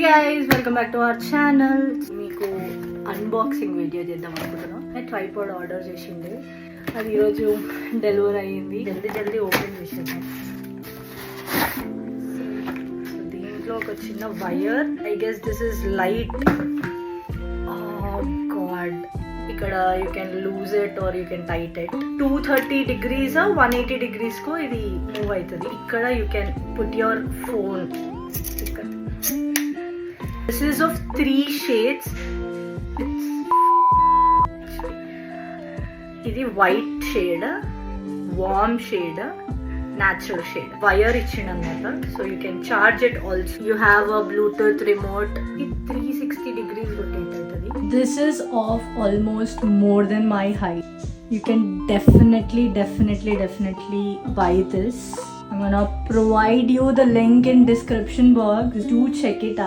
guys, welcome back to our channel. మీకు unboxing video చేద్దాం అనుకుంటున్నాం. నేను ట్రైపాడ్ ఆర్డర్ చేసిండే, అది ఈరోజు డెలివరీ అయ్యింది. జల్దీ ఓపెన్ చేసేద్దాం. సో దీంట్లో ఒక చిన్న wire, I guess this is light. God, ఇక్కడ you can loose it or you can tight it. 230 degrees 180 degrees కు ఇది మూవ్ అవుతుంది. ఇక్కడ you can put your phone. This is of 3 shades. ఇది white shade, warm shade, natural shade. Wire ఇచ్చిండన్నమాట. So you can charge it also. You have a Bluetooth remote. ఇది 360 degrees rotate అవుతుంది. This is of almost more than my height. You can definitely buy this. I'm gonna provide you the link in description box. Do check it out.